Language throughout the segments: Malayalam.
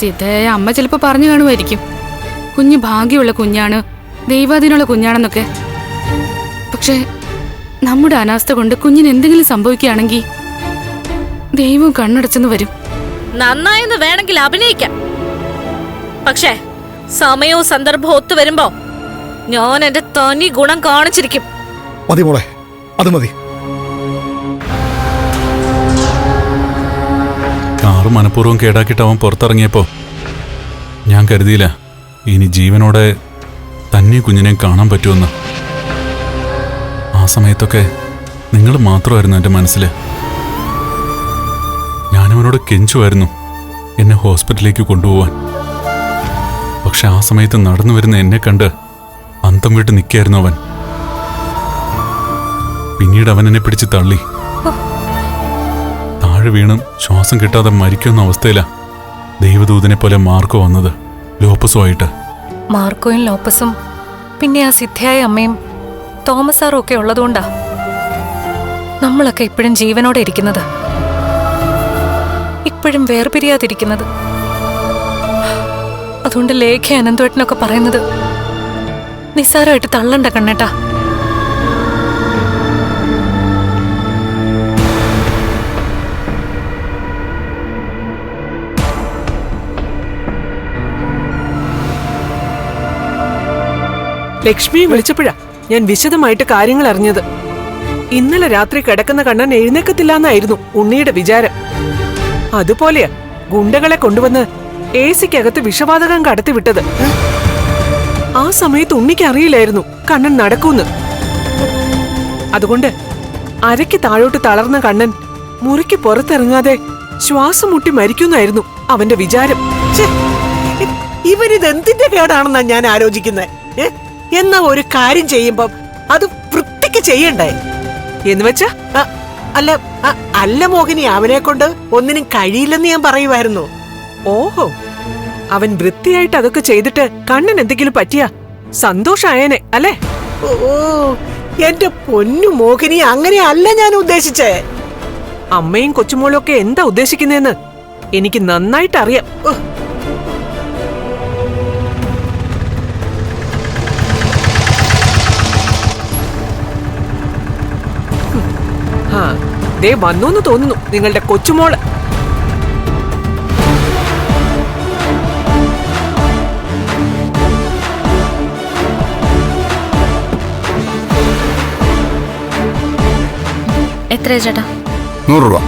സിദ്ധയായ അമ്മ ചിലപ്പോ പറഞ്ഞു കാണുമായിരിക്കും, കുഞ്ഞ് ഭാഗ്യമുള്ള കുഞ്ഞാണ്, ദൈവാധീനമുള്ള കുഞ്ഞാണെന്നൊക്കെ. പക്ഷെ നമ്മുടെ അനാസ്ഥ കൊണ്ട് കുഞ്ഞിന് എന്തെങ്കിലും സംഭവിക്കുകയാണെങ്കിൽ ദൈവം കണ്ണടച്ചെന്ന് വരും. നന്നായെന്ന് വേണമെങ്കിൽ അഭിനയിക്കാം, പക്ഷേ സമയവും സന്ദർഭവും ഒത്തു വരുമ്പോ ഞാൻ എന്റെ തനി ഗുണം കാണിച്ചിരിക്കും. മതി മോളെ, അത് മതി. കാറ് മനഃപൂർവ്വം കേടാക്കിയിട്ട് അവൻ പുറത്തിറങ്ങിയപ്പോ ഞാൻ കരുതിയില്ല ഇനി ജീവനോടെ തന്നെ കുഞ്ഞിനെ കാണാൻ പറ്റുമെന്ന്. ആ സമയത്തൊക്കെ നിങ്ങൾ മാത്രമായിരുന്നു എൻ്റെ മനസ്സിൽ. ഞാനവനോട് കെഞ്ചുമായിരുന്നു എന്നെ ഹോസ്പിറ്റലിലേക്ക് കൊണ്ടുപോവാൻ. പക്ഷെ ആ സമയത്ത് നടന്നു വരുന്ന എന്നെ കണ്ട് അന്തം വിട്ട് നിൽക്കായിരുന്നു അവൻ. പിന്നീട് അവൻ എന്നെ പിടിച്ച് തള്ളി. താഴെ വീണും ശ്വാസം കിട്ടാതെ മരിക്കുന്ന അവസ്ഥയിലാ ദൈവദൂതനെ പോലെ മാർക്കോ വന്നത്, ലോപ്പസുമായിട്ട്. മാർക്കോയും ലോപ്പസും പിന്നെ ആ സിദ്ധയായ അമ്മയും തോമസ് സാറും ഒക്കെ ഉള്ളതുകൊണ്ടാ നമ്മളൊക്കെ ഇപ്പോഴും ജീവനോടെ ഇരിക്കുന്നത്, ഇപ്പോഴും വേർപിരിയാതിരിക്കുന്നത്. അതുകൊണ്ട് ലേഖ അനന്തവേട്ടനൊക്കെ പറയുന്നത് നിസ്സാരമായിട്ട് തള്ളണ്ട കണ്ണേട്ടാ. ലക്ഷ്മിയെ വിളിച്ചപ്പോഴാ ഞാൻ വിശദമായിട്ട് കാര്യങ്ങൾ അറിഞ്ഞത്. ഇന്നലെ രാത്രി കിടക്കുന്ന കണ്ണൻ എഴുന്നേക്കത്തില്ലാന്നായിരുന്നു ഉണ്ണിയുടെ വിചാരം. അതുപോലെയാ ഗുണ്ടകളെ കൊണ്ടുവന്ന് എസിക്കകത്ത് വിഷവാതകം കടത്തിവിട്ടത്. ആ സമയത്ത് ഉണ്ണിക്ക് അറിയില്ലായിരുന്നു കണ്ണൻ നടക്കൂന്ന്. അതുകൊണ്ട് അരയ്ക്ക് താഴോട്ട് തളർന്ന കണ്ണൻ മുറിക്ക് പുറത്തിറങ്ങാതെ ശ്വാസം മുട്ടി മരിക്കുന്നായിരുന്നു അവന്റെ വിചാരം. ഇവരിതെന്തിന്റെ കേടാണെന്നാ ഞാൻ ആലോചിക്കുന്നത്. എന്നാ ഒരു കാര്യം ചെയ്യുമ്പോ അത് വൃത്തിക്ക് ചെയ്യണ്ടേ എന്ന് വെച്ചാ? അല്ല മോഹിനി, അവനെ കൊണ്ട് ഒന്നിനും കഴിയില്ലെന്ന് ഞാൻ പറയുമായിരുന്നു. ഓഹോ, അവൻ വൃത്തിയായിട്ട് അതൊക്കെ ചെയ്തിട്ട് കണ്ണൻ എന്തെങ്കിലും പറ്റിയാ സന്തോഷായേനെ അല്ലേ? ഓ, എന്റെ പൊന്നു മോഹിനി, അങ്ങനെ അല്ല ഞാൻ ഉദ്ദേശിച്ചേ. അമ്മയും കൊച്ചുമോളും ഒക്കെ എന്താ ഉദ്ദേശിക്കുന്നതെന്ന് എനിക്ക് നന്നായിട്ട് അറിയാം. ദേ വന്നൂന്ന് തോന്നുന്നു നിങ്ങളുടെ കൊച്ചുമോള്. എത്രയാ ചേട്ടാ? 100 രൂപ.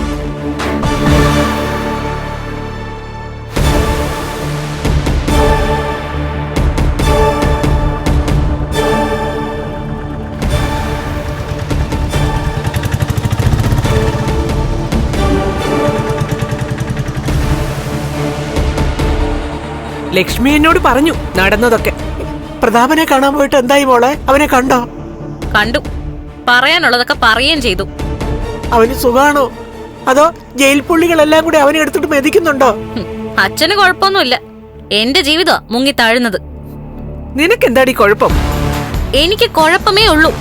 ലക്ഷ്മി എന്നോട് പറഞ്ഞു നടന്നതൊക്കെ. പ്രതാപനെ കാണാൻ പോയിട്ട് എന്തായി മോളെ? അവനെ കണ്ടോ? കണ്ടു, പറയാനുള്ളതൊക്കെ പറയുകയും ചെയ്തു. അവന് സുഖാണോ? അതോ ജയിൽ പുള്ളികളെല്ലാം കൂടി അവനെ എടുത്തിട്ട് മെതിക്കുന്നുണ്ടോ? അച്ഛന് കുഴപ്പമൊന്നുമില്ല, എന്റെ ജീവിതമാ മുങ്ങി താഴുന്നത്. നിനക്കെന്താടി കുഴപ്പം? എനിക്ക് കുഴപ്പമേ ഉള്ളൂ.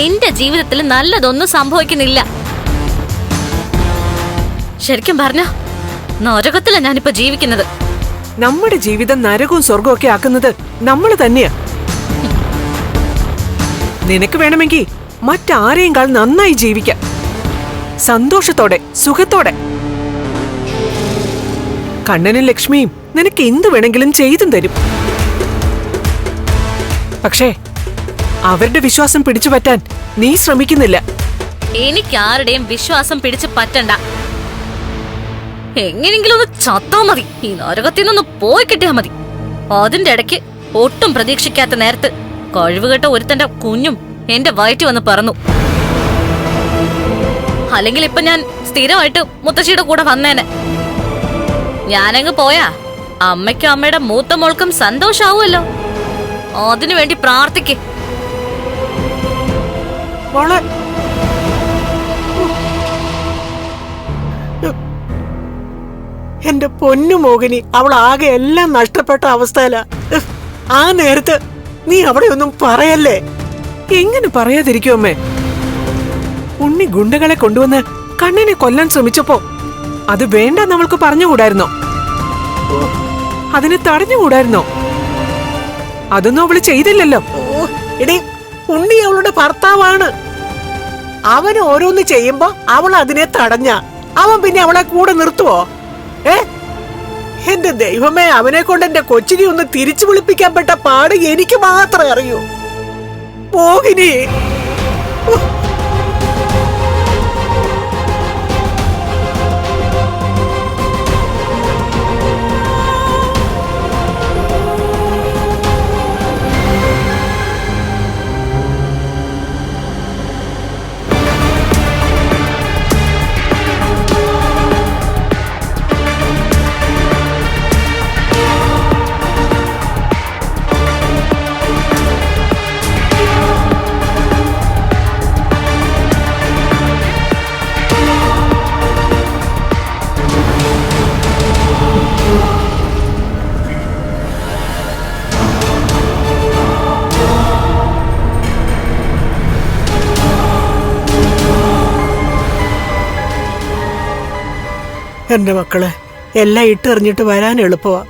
എന്റെ ജീവിതത്തിൽ നല്ലതൊന്നും സംഭവിക്കുന്നില്ല. ശരിക്കും പറഞ്ഞ നരകത്തിലാ ഞാനിപ്പോ ജീവിക്കുന്നത്. നമ്മുടെ ജീവിതം നരകവും സ്വർഗവും ഒക്കെ ആക്കുന്നത് നമ്മള് തന്നെയാ. നിനക്ക് വേണമെങ്കിൽ മറ്റാരെയും കാൾ നന്നായി ജീവിക്കാം, സന്തോഷത്തോടെ സുഖത്തോടെ. കണ്ണനും ലക്ഷ്മിയും നിനക്ക് എന്തു വേണമെങ്കിലും ചെയ്തും തരും. പക്ഷേ അവരുടെ വിശ്വാസം പിടിച്ചു പറ്റാൻ നീ ശ്രമിക്കുന്നില്ല. എനിക്ക് ആരുടെയും വിശ്വാസം പിടിച്ചു പറ്റണ്ട. എങ്ങനെങ്കിലും ഒന്ന് ചത്താ മതി, ഈ നരകത്തിൽ നിന്ന് പോയി കിട്ടിയാ മതി. അതിന്റെ ഇടയ്ക്ക് ഒട്ടും പ്രതീക്ഷിക്കാത്ത നേരത്ത് കഴിവുകെട്ട ഒരുത്തന്റെ കുഞ്ഞും എന്റെ വയറ്റി വന്ന് പറന്നു. അല്ലെങ്കിൽ ഇപ്പൊ ഞാൻ സ്ഥിരമായിട്ട് മുത്തശ്ശിയുടെ കൂടെ വന്നേനെ. ഞാനങ്ങ് പോയാ അമ്മയ്ക്കും അമ്മയുടെ മൂത്ത മോൾക്കും സന്തോഷാവുമല്ലോ. അതിനു വേണ്ടി പ്രാർത്ഥിക്ക്. മോളെ, എന്റെ പൊന്നു മോഹിനി, അവൾ ആകെ എല്ലാം നഷ്ടപ്പെട്ട അവസ്ഥയിലാ. ആ നേരത്ത് നീ അവിടെ ഒന്നും പറയല്ലേ. എങ്ങനെ പറയാതിരിക്കും അമ്മേ? ഉണ്ണി ഗുണ്ടകളെ കൊണ്ടുവന്ന് കണ്ണനെ കൊല്ലാൻ ശ്രമിച്ചപ്പോ അത് വേണ്ട നമ്മൾക്ക് പറഞ്ഞുകൂടായിരുന്നോ? അതിനെ തടഞ്ഞുകൂടായിരുന്നോ? അതൊന്നും അവള് ചെയ്തില്ലല്ലോ. ഓ, എടി ഉണ്ണി അവളുടെ ഭർത്താവാണ്. അവൻ ഓരോന്ന് ചെയ്യുമ്പോ അവൾ അതിനെ തടഞ്ഞ അവൻ പിന്നെ അവളെ കൂടെ നിർത്തുവോ? എന്റെ ദൈവമേ, അവനെ കൊണ്ട് എന്റെ കൊച്ചിനെ ഒന്ന് തിരിച്ചു വിളിപ്പിക്കാൻ പെട്ട പാട് എനിക്ക് മാത്രമേ അറിയൂ. മോഹിനി, എന്റെ മക്കളെ, എല്ലാം ഇട്ടെറിഞ്ഞിട്ട് വരാൻ എളുപ്പമാ,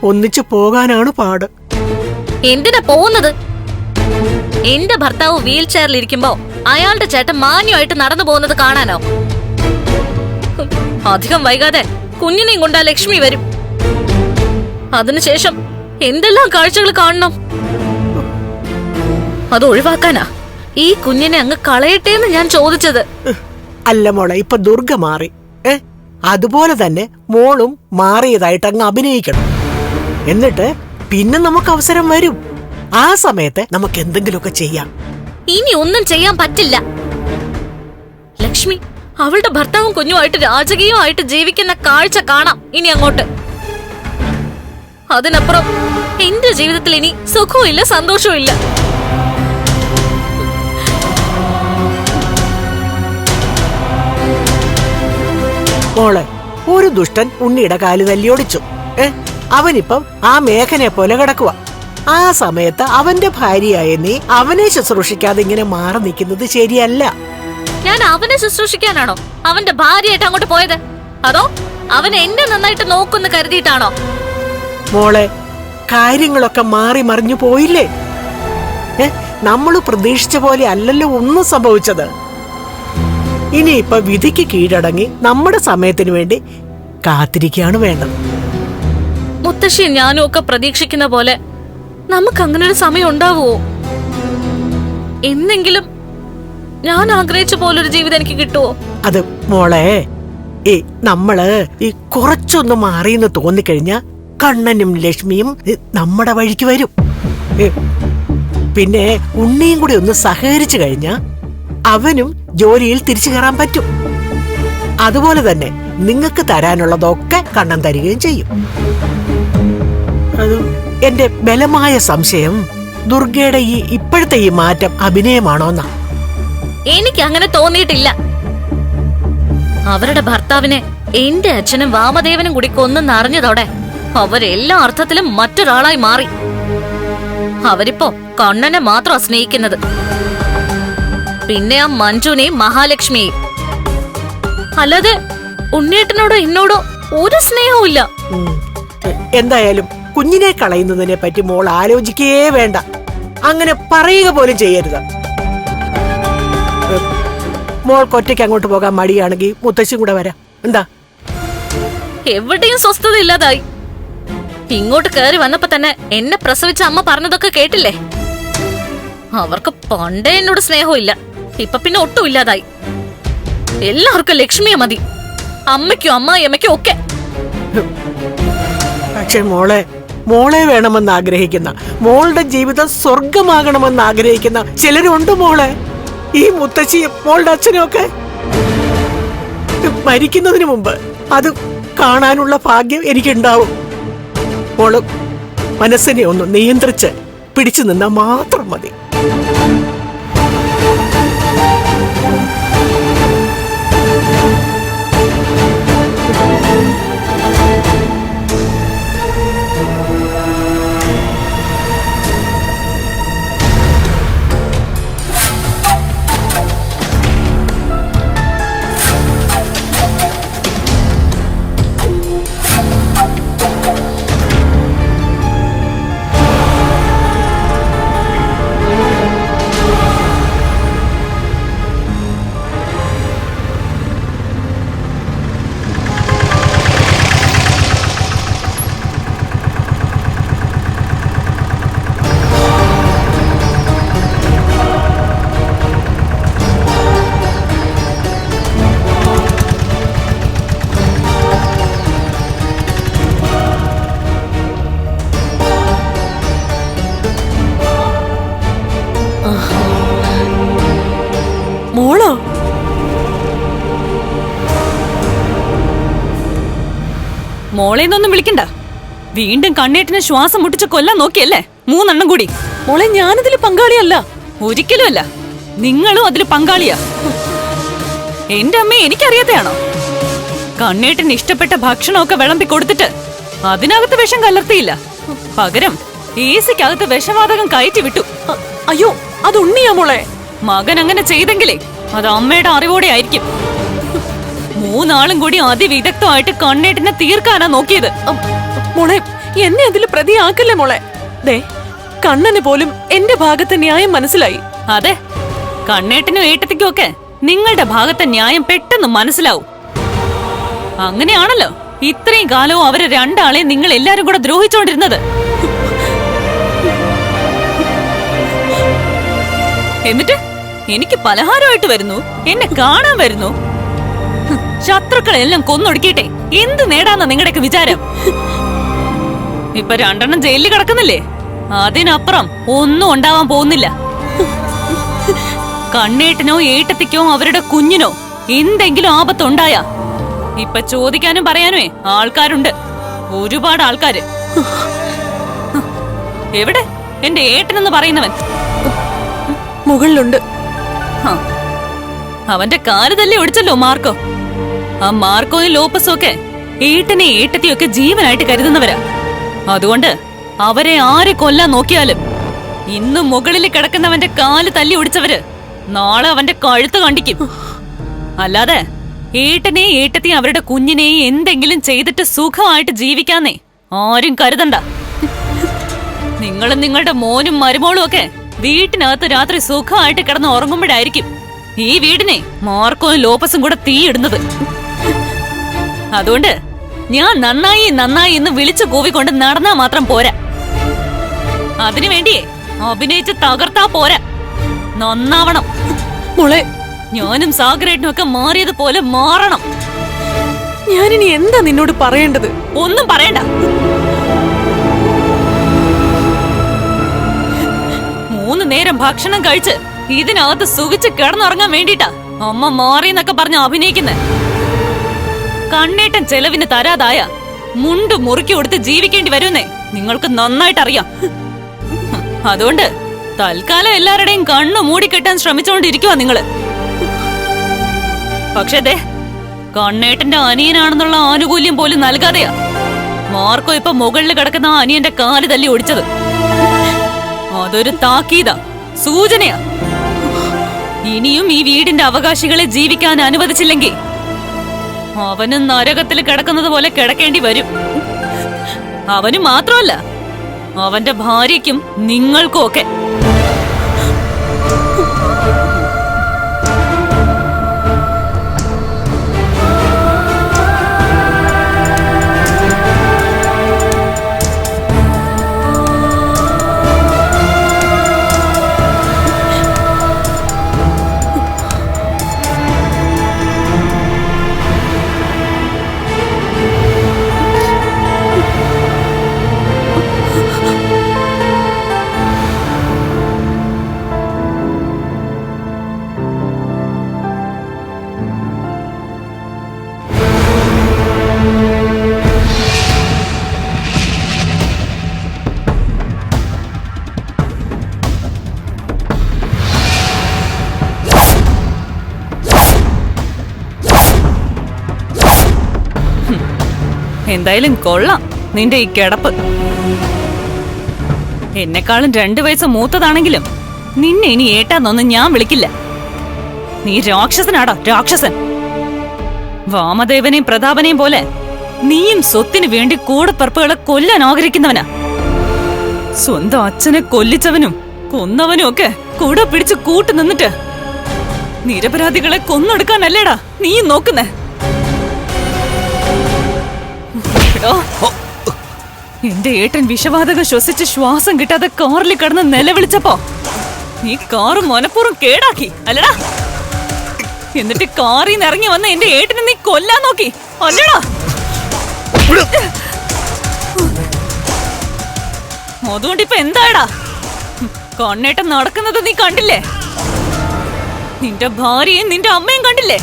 ഒന്നിച്ചു പോകാനാണ് പാട്. എന്തിനാ പോകുന്നത്? എന്റെ ഭർത്താവ് വീൽ ചെയറിലിരിക്കുമ്പോ അയാളുടെ ചേട്ടൻ മാന്യമായിട്ട് നടന്നു പോകുന്നത് കാണാനോ? അധികം വൈകാതെ കുഞ്ഞിനെയും കൊണ്ടാ ലക്ഷ്മി വരും. അതിനുശേഷം എന്തെല്ലാം കാഴ്ചകൾ കാണണം? അത് ഒഴിവാക്കാനാ ഈ കുഞ്ഞിനെ അങ്ങ് കളയട്ടേന്ന് ഞാൻ ചോദിച്ചത്. അല്ല മോളെ, ഇപ്പൊ ദുർഗ മാറി. അതുപോലെ തന്നെ മോളും മാറിയതായിട്ട് അങ്ങ് അഭിനയിക്കണം. എന്നിട്ട് പിന്നെ നമുക്ക് അവസരം വരും. ആ സമയത്ത് നമുക്ക് എന്തെങ്കിലുമൊക്കെ ചെയ്യാം. ഇനി ഒന്നും ചെയ്യാൻ പറ്റില്ല. ലക്ഷ്മി അവളുടെ ഭർത്താവും കുഞ്ഞുമായിട്ട് രാജകീയമായിട്ട് ജീവിക്കുന്ന കാഴ്ച കാണാം ഇനി അങ്ങോട്ട്. അതിനപ്പുറം എന്റെ ജീവിതത്തിൽ ഇനി സുഖവും ഇല്ല, സന്തോഷവും ഇല്ല. മോളെ, ഒരു ദുഷ്ടൻ ഉണ്ണിയുടെ കാല് തല്ലിയൊടിച്ചു. അവനിപ്പം ആ മേഘനെ പോലെ കിടക്കുക. ആ സമയത്ത് അവന്റെ ഭാര്യയായ നീ അവനെ ശുശ്രൂഷിക്കാതെ ഇങ്ങനെ മാറി നിൽക്കുന്നത് ശരിയല്ല. ഞാൻ അവനെ ശുശ്രൂഷിക്കാനാണോ അവന്റെ ഭാര്യയായിട്ട് അങ്ങോട്ട് പോയത്? അതോ അവൻ എന്നെ നന്നായിട്ട് നോക്കുന്നു കരുതിയിട്ടാണോ? മോളെ, കാര്യങ്ങളൊക്കെ മാറി മറിഞ്ഞു പോയില്ലേ? നമ്മൾ പ്രതീക്ഷിച്ച പോലെ അല്ലല്ലോ ഒന്നും സംഭവിച്ചത്. ഇനിയിപ്പൊ വിധിക്ക് കീഴടങ്ങി നമ്മുടെ സമയത്തിന് വേണ്ടി കാത്തിരിക്കുകയാണ് വേണ്ടത്. മുത്തശ്ശി ഞാനും ഒക്കെ പ്രതീക്ഷിക്കുന്ന പോലെ നമുക്ക് അങ്ങനെ ഒരു സമയം ഉണ്ടാവുമോ? എന്നെങ്കിലും ഞാൻ ആഗ്രഹിച്ച പോലൊരു ജീവിതം എനിക്ക് കിട്ടുമോ? അത് മോളെ, നമ്മള് കുറച്ചൊന്ന് മാറിയെന്ന് തോന്നിക്കഴിഞ്ഞാ കണ്ണനും ലക്ഷ്മിയും നമ്മുടെ വഴിക്ക് വരും. പിന്നെ ഉണ്ണിയും കൂടി ഒന്ന് സഹകരിച്ചു കഴിഞ്ഞാ അവനും ജോലിയിൽ തിരിച്ചു കയറാൻ പറ്റും. അതുപോലെ തന്നെ നിങ്ങൾക്ക് തരാനുള്ളതൊക്കെ കണ്ണൻ തരികയും ചെയ്യും. അത് എന്റെ ബലമായ സംശയം ദുർഗയുടെ ഇപ്പോഴത്തെ ഈ മാറ്റം അഭിനയമാണോന്നാ. എനിക്ക് അങ്ങനെ തോന്നിയിട്ടില്ല. അവരുടെ ഭർത്താവിനെ എന്റെ അച്ഛനും വാമദേവനും കൂടി കൊന്നെന്നറിഞ്ഞതോടെ അവരെല്ലാ അർത്ഥത്തിലും മറ്റൊരാളായി മാറി. അവരിപ്പോ കണ്ണനെ മാത്രം സ്നേഹിക്കുന്നത്, പിന്നെ ആ മഞ്ജുനെയും മഹാലക്ഷ്മിയെയും. അല്ലാതെ ഉണ്ണിയേട്ടനോടോ എന്നോടോ ഒരു സ്നേഹവും ഇല്ല. എന്തായാലും കുഞ്ഞിനെ കളയുന്നതിനെ പറ്റി മോൾ ആലോചിക്കേ വേണ്ട. അങ്ങനെ പറയുക പോലും ചെയ്യരുത്. മോൾക്ക് ഒറ്റയ്ക്ക് അങ്ങോട്ട് പോകാൻ മടിയാണെങ്കിൽ മുത്തശ്ശിയും കൂടെ വരാം. എന്താ? എവിടെയും സ്വസ്ഥത ഇല്ലാതായി. ഇങ്ങോട്ട് കയറി വന്നപ്പോ തന്നെ എന്നെ പ്രസവിച്ച അമ്മ പറഞ്ഞതൊക്കെ കേട്ടില്ലേ? അവർക്ക് പണ്ടേ എന്നോട് സ്നേഹവും ഇല്ല, ഇപ്പൊ പിന്നെ ഒട്ടും ഇല്ലാതായി. എല്ലാവർക്കും ലക്ഷ്മിയെ മതി, അമ്മയ്ക്കും അമ്മായിയമ്മയ്ക്കും ഒക്കെ. പക്ഷെ മോളെ വേണമെന്ന് ആഗ്രഹിക്കുന്ന, മോളുടെ ജീവിതം സ്വർഗമാകണമെന്ന് ആഗ്രഹിക്കുന്ന ചിലരുണ്ട് മോളെ. ഈ മുത്തശ്ശിയും മോളുടെ അച്ഛനും ഒക്കെ മരിക്കുന്നതിന് മുമ്പ് അത് കാണാനുള്ള ഭാഗ്യം എനിക്കുണ്ടാവും. മോള് മനസ്സിനെ ഒന്ന് നിയന്ത്രിച്ച് പിടിച്ചു നിന്നാൽ മാത്രം മതി. മോളേന്നൊന്നും വിളിക്കണ്ട. വീണ്ടും കണ്ണേട്ടിനെ ശ്വാസം മുട്ടിച്ച് കൊല്ലാൻ നോക്കിയല്ലേ 3 എണ്ണം കൂടി. മോളെ ഞാനതിൽ പങ്കാളിയല്ല. ഒരിക്കലും അല്ല, നിങ്ങളും അതിൽ പങ്കാളിയാ. എന്റെ അമ്മയെ എനിക്കറിയാതെയാണോ? കണ്ണേട്ടിന് ഇഷ്ടപ്പെട്ട ഭക്ഷണമൊക്കെ വിളമ്പി കൊടുത്തിട്ട് അതിനകത്ത് വിഷം കലർത്തിയില്ല. പകരം ഏസിക്കകത്ത് വിഷവാതകം കയറ്റി വിട്ടു. അയ്യോ, അത് ഉണ്ണിയാ മോളെ. മകൻ അങ്ങനെ ചെയ്തെങ്കിലേ അത് അമ്മയുടെ അറിവോടെ ആയിരിക്കും. 3 ആളും കൂടി അതിവിദഗ്ധമായിട്ട് കണ്ണേട്ടിനെ തീർക്കാനാ നോക്കിയത്. മോളെ, എന്നെ അതിൽ പ്രതിയാക്കല്ലേ മോളെ. ദേ, കണ്ണന് പോലും എന്റെ ഭാഗത്തെ ന്യായം മനസ്സിലായി. അതെ, കണ്ണേട്ടിനും ഏട്ടത്തിക്കും ഒക്കെ നിങ്ങളുടെ ഭാഗത്തെ ന്യായം പെട്ടെന്ന് മനസ്സിലാവും. അങ്ങനെയാണല്ലോ ഇത്രയും കാലവും അവരെ 2 ആളെയും നിങ്ങൾ എല്ലാരും കൂടെ ദ്രോഹിച്ചോണ്ടിരുന്നത്. എന്നിട്ട് എനിക്ക് പലഹാരമായിട്ട് വരുന്നു, എന്നെ കാണാൻ വരുന്നു. ശത്രുക്കളെല്ലാം കൊന്നൊടുക്കിയിട്ടെ എന്ത് നേടാന്ന നിങ്ങളുടെയൊക്കെ വിചാരം? ഇപ്പൊ 2 എണ്ണം ജയിലിൽ കിടക്കുന്നില്ലേ? അതിനപ്പുറം ഒന്നും ഉണ്ടാവാൻ പോകുന്നില്ല. കണ്ണേട്ടനോ ഏട്ടത്തിക്കോ അവരുടെ കുഞ്ഞിനോ എന്തെങ്കിലും ആപത്തുണ്ടായ ഇപ്പൊ ചോദിക്കാനും പറയാനുമേ ആൾക്കാരുണ്ട്, ഒരുപാട് ആൾക്കാര്. എവിടെ എന്റെ ഏട്ടനെന്ന് പറയുന്നവൻ? മുകളിലുണ്ട്. അവന്റെ കാല് തല്ലി ഒടിച്ചല്ലോ മാർക്കോ. ആ മാർക്കോയും ലോപ്പസും ഒക്കെ ഏട്ടനെ ഏട്ടത്തിയൊക്കെ ജീവനായിട്ട് കരുതുന്നവരാ. അതുകൊണ്ട് അവരെ ആരെ കൊല്ലാൻ നോക്കിയാലും ഇന്ന് മുകളിൽ കിടക്കുന്നവന്റെ കാല് തല്ലി ഒടിച്ചവര് നാളെ അവന്റെ കഴുത്ത് കണ്ടിക്കും. അല്ലാതെ ഏട്ടനെ ഏട്ടത്തെയും അവരുടെ കുഞ്ഞിനെയും എന്തെങ്കിലും ചെയ്തിട്ട് സുഖമായിട്ട് ജീവിക്കാന്നേ ആരും കരുതണ്ട. നിങ്ങളും നിങ്ങളുടെ മോനും മരുമോളും ഒക്കെ വീട്ടിനകത്ത് രാത്രി സുഖമായിട്ട് കിടന്ന് ഉറങ്ങുമ്പോഴായിരിക്കും ഈ വീടിനെ മാർക്കോയും ലോപ്പസും കൂടെ തീയിടുന്നത്. അതുകൊണ്ട് ഞാൻ നന്നായി നന്നായി എന്ന് വിളിച്ചു കൂവിക്കൊണ്ട് നടന്നാ മാത്രം പോരാ. അതിനുവേണ്ടിയേ അഭിനയിച്ച് തകർത്താ പോരാ, നന്നാവണം. മോളെ, ഞാനും സാഗരേട്ടനും ഒക്കെ മാറിയതുപോലെ മാറണം. ഞാനിനി എന്താ നിന്നോട് പറയേണ്ടത്? ഒന്നും പറയണ്ട. 3 നേരം ഭക്ഷണം കഴിച്ച് ഇതിനകത്ത് സുഖിച്ച് കിടന്നുറങ്ങാൻ വേണ്ടിട്ടാ അമ്മ മാറിയെന്നൊക്കെ പറഞ്ഞ് അഭിനയിക്കുന്നെ. കണ്ണേട്ടൻ ചെലവിന് തരാതായ മുണ്ട് മുറുക്കി കൊടുത്ത് ജീവിക്കേണ്ടി വരുന്നേ നിങ്ങൾക്ക് നന്നായിട്ടറിയാം. അതുകൊണ്ട് തൽക്കാലം എല്ലാവരുടെയും കണ്ണു മൂടിക്കെട്ടാൻ ശ്രമിച്ചുകൊണ്ടിരിക്കുവാ നിങ്ങള്. പക്ഷേ ദേ, കണ്ണേട്ടന്റെ അനിയനാണെന്നുള്ള ആനുകൂല്യം പോലും നൽകാതെയാ മാർക്കോ ഇപ്പൊ മുകളിൽ കിടക്കുന്ന ആ അനിയന്റെ കാല് തല്ലി ഒടിച്ചത്. അതൊരു താക്കീതാ, സൂചനയാ. ഇനിയും ഈ വീടിന്റെ അവകാശികളെ ജീവിക്കാൻ അനുവദിച്ചില്ലെങ്കിൽ അവനും നരകത്തിൽ കിടക്കുന്നത് പോലെ കിടക്കേണ്ടി വരും. അവന് മാത്രമല്ല, അവന്റെ ഭാര്യയ്ക്കും നിങ്ങൾക്കും ഒക്കെ. എന്തായാലും കൊള്ളാം നിന്റെ ഈ കിടപ്പ്. എന്നെക്കാളും 2 വയസ്സ് മൂത്തതാണെങ്കിലും നിന്നെ ഇനി ഏട്ടാന്നൊന്നും ഞാൻ വിളിക്കില്ല. നീ രാക്ഷസനാടാ, രാക്ഷസൻ. വാമദേവനെയും പ്രതാപനെയും പോലെ നീയും സ്വത്തിനു വേണ്ടി കൂടപ്പിറപ്പുകളെ കൊല്ലാൻ ആഗ്രഹിക്കുന്നവനാ. സ്വന്തം അച്ഛനെ കൊല്ലിച്ചവനും കൊന്നവനും ഒക്കെ കൂടെ പിടിച്ച് കൂട്ടു നിന്നിട്ട് നിരപരാധികളെ കൊന്നൊടുക്കാനല്ലേടാ നീ നോക്കുന്നേ. എന്റെ ഏട്ടൻ വിഷവാതകം ശ്വസിച്ച് ശ്വാസം കിട്ടാതെ കാറിൽ കിടന്ന് നിലവിളിച്ചപ്പോ നീ കാറ് മനഃപൂർവ്വം കേടാക്കി അല്ലടാ. എന്നിട്ട് കാറിൽ നിന്ന് ഇറങ്ങി വന്ന എന്റെ ഏട്ടനെ നീ കൊല്ലാൻ നോക്കി അല്ലടാ. അതുകൊണ്ട് ഇപ്പൊ എന്താടാ കണ്ണേട്ടൻ നടക്കുന്നത് നീ കണ്ടില്ലേ? നിന്റെ ഭാര്യയും നിന്റെ അമ്മയും കണ്ടില്ലേ?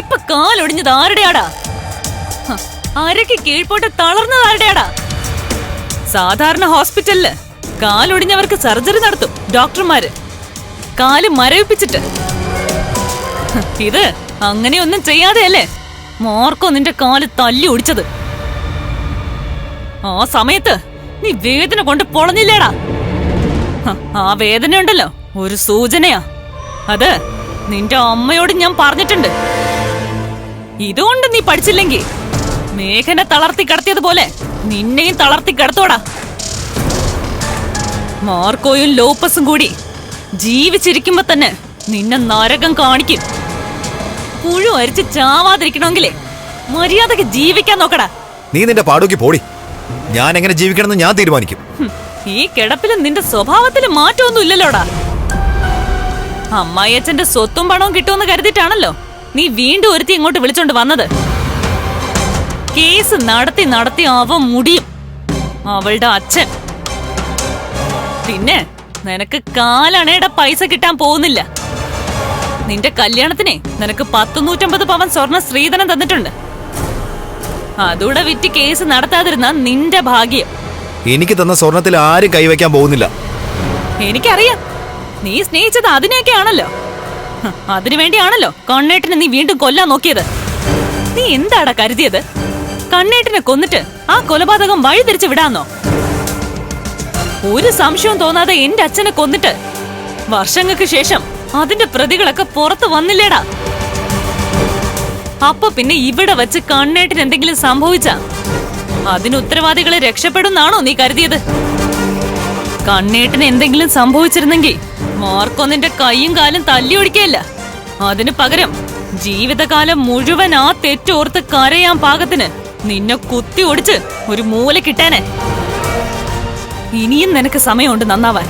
ഇപ്പൊ കാലൊടിഞ്ഞത് ആരുടെയാടാ? അരക്ക് കീഴ്പോട്ട് തളർന്നതാരുടെയാടാ? സാധാരണ ഹോസ്പിറ്റലില് കാലൊടിഞ്ഞവർക്ക് സർജറി നടത്തും ഡോക്ടർമാര്, കാല് മരവിപ്പിച്ചിട്ട്. ഇത് അങ്ങനെയൊന്നും ചെയ്യാതെയല്ലേ മാർക്കോ നിന്റെ കാല് തല്ലി ഒടിച്ചത്? ആ സമയത്ത് നീ വേദന കൊണ്ട് പൊളഞ്ഞില്ലേടാ? ആ വേദന ഉണ്ടല്ലോ ഒരു സൂചനയാ. അത് നിന്റെ അമ്മയോട് ഞാൻ പറഞ്ഞിട്ടുണ്ട്. ഇതുകൊണ്ട് നീ പഠിച്ചില്ലെങ്കിൽ മേഘനെ തളർത്തി കിടത്തിയതുപോലെ നിന്നെയും തളർത്തി കിടത്തോടാ. മാർക്കോയും ലോപ്പസും കൂടി ജീവിച്ചിരിക്കുമ്പോ തന്നെ നിന്നെ നരകം കാണിക്കും. പുഴു അരിച്ച് ചാവാതിരിക്കണമെങ്കിലേ മര്യാദക്ക് ജീവിക്കാൻ നോക്കടാ. നീ നിന്റെ പാടോക്കി പോടി. ഞാൻ എങ്ങനെ ജീവിക്കണമെന്ന് ഞാൻ തീരുമാനിക്കും. ഈ കിടപ്പിലും നിന്റെ സ്വഭാവത്തിലും മാറ്റമൊന്നും ഇല്ലല്ലോടാ. അമ്മായിയച്ഛന്റെ സ്വത്തും പണവും കിട്ടുമെന്ന് കരുതിയിട്ടാണല്ലോ നീ വീണ്ടും ഒരുത്തി ഇങ്ങോട്ട് വിളിച്ചോണ്ട് വന്നത്. കേസ് നടത്തി നടത്തി അവ മുടിയും അവളുടെ അച്ഛൻ. പിന്നെ നിനക്ക് കാലണയുടെ പൈസ കിട്ടാൻ പോകുന്നില്ല. നിന്റെ കല്യാണത്തിനെ നിനക്ക് 150 പവൻ സ്വർണ്ണ സ്ത്രീധനം തന്നിട്ടുണ്ട്. അതൂടെ വിറ്റ് കേസ് നടത്താതിരുന്ന നിന്റെ ഭാഗ്യം. എനിക്ക് തന്ന സ്വർണത്തിൽ ആരും കൈവയ്ക്കാൻ പോകുന്നില്ല. എനിക്കറിയാം, നീ സ്നേഹിച്ചത് അതിനെയൊക്കെയാണല്ലോ. അതിനുവേണ്ടിയാണല്ലോ കണ്ണേട്ടിനെ നീ വീണ്ടും കൊല്ലാൻ നോക്കിയത്. നീ എന്താടാ കരുതിയത്? കണ്ണേട്ടിനെ കൊന്നിട്ട് ആ കൊലപാതകം വഴിതിരിച്ച് വിടാന്നോ? ഒരു സംശയവും തോന്നാതെ എന്റെ അച്ഛനെ കൊന്നിട്ട് വർഷങ്ങൾക്ക് ശേഷം അതിന്റെ പ്രതികളൊക്കെ പുറത്തു വന്നില്ലേടാ? അപ്പൊ പിന്നെ ഇവിടെ വച്ച് കണ്ണേട്ടിന് എന്തെങ്കിലും സംഭവിച്ചാ അതിന് ഉത്തരവാദികളെ രക്ഷപ്പെടുന്നാണോ നീ കരുതിയത്? കണ്ണേട്ടിന് എന്തെങ്കിലും സംഭവിച്ചിരുന്നെങ്കിൽ മാർക്കോ നിന്റെ കൈയും കാലും തല്ലി ഒടിക്കയില്ല. അതിനു പകരം ജീവിതകാലം മുഴുവൻ ആ തെറ്റോർത്ത് കരയാൻ പാകത്തിന് നിന്നെ കുത്തി ഒടിച്ച് ഒരു മൂല കിട്ടാനെ. ഇനിയും നിനക്ക് സമയമുണ്ട് നന്നാവാൻ.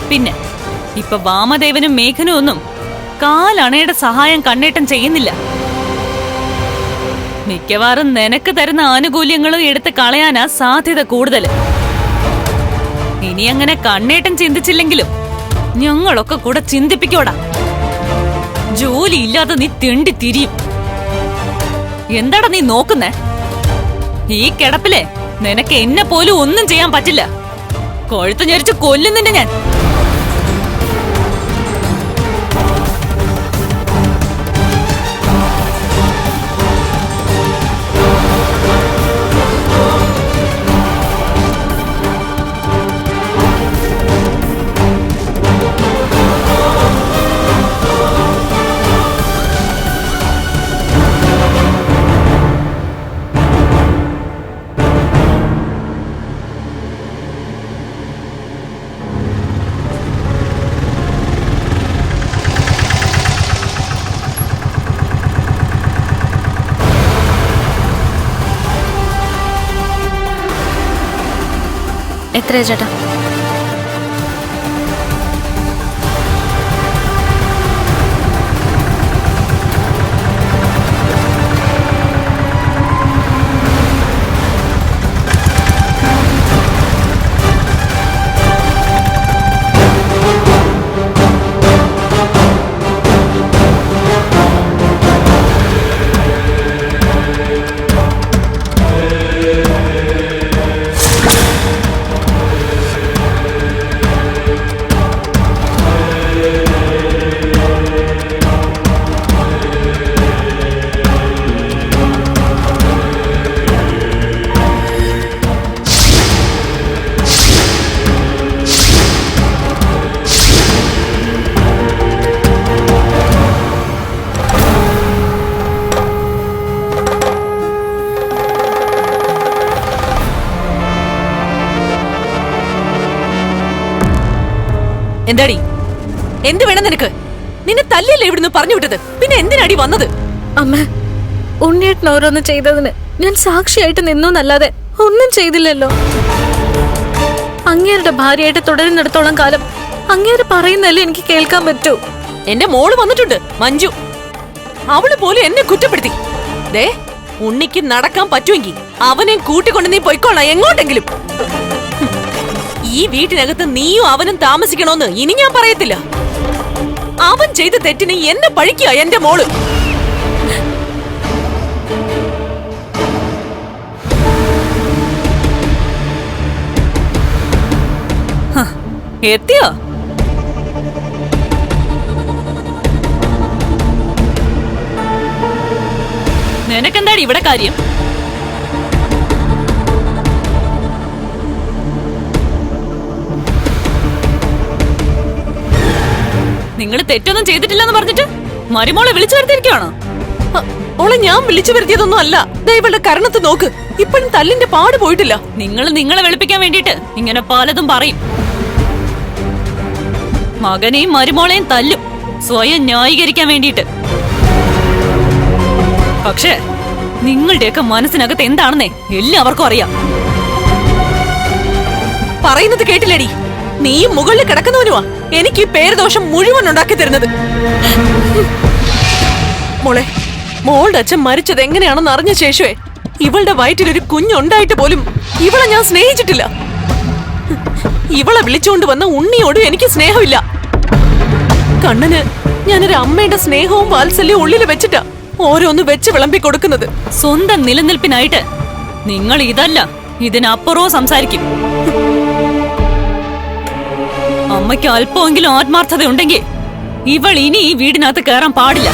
പിന്നെ ഇപ്പൊ വാമദേവനും മേഘനും ഒന്നും കാലണയുടെ സഹായം കണ്ണേട്ടൻ ചെയ്യുന്നില്ല. മിക്കവാറും നിനക്ക് തരുന്ന ആനുകൂല്യങ്ങളും എടുത്ത് കളയാനാ സാധ്യത കൂടുതല്. ഇനി അങ്ങനെ കണ്ണേട്ടൻ ചിന്തിച്ചില്ലെങ്കിലും ഞങ്ങളൊക്കെ കൂടെ ചിന്തിപ്പിക്കോടാ. ജോലിയില്ലാതെ നീ തെണ്ടി തിരിയും. എന്താടാ നീ നോക്കുന്നേ? ഈ കിടപ്പിലെ നിനക്ക് എന്നെ പോലും ഒന്നും ചെയ്യാൻ പറ്റില്ല. കൊഴുത്ത് ഞെരിച്ച് കൊല്ലുന്നുണ്ട് ഞാൻ. എത്രയാ ചേട്ടാ? എന്താടി, എന്ത് വേണം നിനക്ക്? നിന്നെ തല്ലിയല്ലേ ഇവിടുന്ന് പറഞ്ഞു വിട്ടത്? പിന്നെ എന്തിനാടി വന്നത്? അമ്മ, ഉണ്ണിയേട്ടൻ ഓരോന്ന് ചെയ്തതിന് ഞാൻ സാക്ഷിയായിട്ട് നിന്നൂന്നല്ലാതെ ഒന്നും ചെയ്തില്ലല്ലോ. അങ്ങേരുടെ ഭാര്യയായിട്ട് തുടരുന്നിടത്തോളം കാലം അങ്ങേര് പറയുന്നല്ലേ എനിക്ക് കേൾക്കാൻ പറ്റൂ. എന്റെ മോള് വന്നിട്ടുണ്ട്, മഞ്ജു. അവള് പോലും എന്നെ കുറ്റപ്പെടുത്തി. ദേ, ഉണ്ണിക്ക് നടക്കാൻ പറ്റുമെങ്കിൽ അവനെ കൂട്ടിക്കൊണ്ട് നീ പൊയ്ക്കോളാം എങ്ങോട്ടെങ്കിലും. ഈ വീട്ടിനകത്ത് നീയും അവനും താമസിക്കണോന്ന് ഇനി ഞാൻ പറയത്തില്ല. അവൻ ചെയ്ത തെറ്റിന് എന്നെ പഴിക്കുക എന്റെ മോള്. എത്തിയോ? നിനക്കെന്താടി ഇവിടെ കാര്യം? നിങ്ങൾ തെറ്റൊന്നും ചെയ്തിട്ടില്ലെന്ന് പറഞ്ഞിട്ട് മരുമോളെ വിളിച്ചു വരുത്തിയിരിക്കുകയാണോ? ഓളെ ഞാൻ വിളിച്ചു വരുത്തിയതൊന്നും അല്ല. ദൈവളുടെ കരണത്ത് നോക്ക്, ഇപ്പോഴും തല്ലിന്റെ പാട് പോയിട്ടില്ല. നിങ്ങൾ നിങ്ങളെ വെളുപ്പിക്കാൻ വേണ്ടിട്ട് ഇങ്ങനെ പലതും പറയും. മകനെയും മരുമോളെയും തല്ലും സ്വയം ന്യായീകരിക്കാൻ വേണ്ടിയിട്ട്. പക്ഷേ നിങ്ങളുടെയൊക്കെ മനസ്സിനകത്ത് എന്താണെന്നേ എല്ലാവർക്കും അറിയാം. പറയുന്നത് കേട്ടില്ലടി, നീയും മുകളിൽ കിടക്കുന്നവനുമാ എനിക്ക് ഈ പേരുദോഷം മുഴുവൻ ഉണ്ടാക്കി തരുന്നത്. മോളെ, മോളുടെ അച്ഛൻ മരിച്ചത് എങ്ങനെയാണെന്ന് അറിഞ്ഞ ശേഷമേ ഇവളുടെ വയറ്റിലൊരു കുഞ്ഞുണ്ടായിട്ട് പോലും ഇവളെ ഞാൻ സ്നേഹിച്ചിട്ടില്ല. ഇവളെ വിളിച്ചുകൊണ്ട് വന്ന ഉണ്ണിയോടും എനിക്ക് സ്നേഹമില്ല. കണ്ണന് ഞാനൊരു അമ്മയുടെ സ്നേഹവും വാത്സല്യവും ഉള്ളിൽ വെച്ചിട്ടാ ഓരോന്ന് വെച്ച് വിളമ്പി കൊടുക്കുന്നത്. സ്വന്തം നിലനിൽപ്പിനായിട്ട് നിങ്ങൾ ഇതല്ല ഇതിനപ്പുറവും സംസാരിക്കും. അമ്മയ്ക്ക് അല്പമെങ്കിലും ആത്മാർത്ഥത ഉണ്ടെങ്കിൽ ഇവൾ ഇനി ഈ വീടിനകത്ത് കയറാൻ പാടില്ല.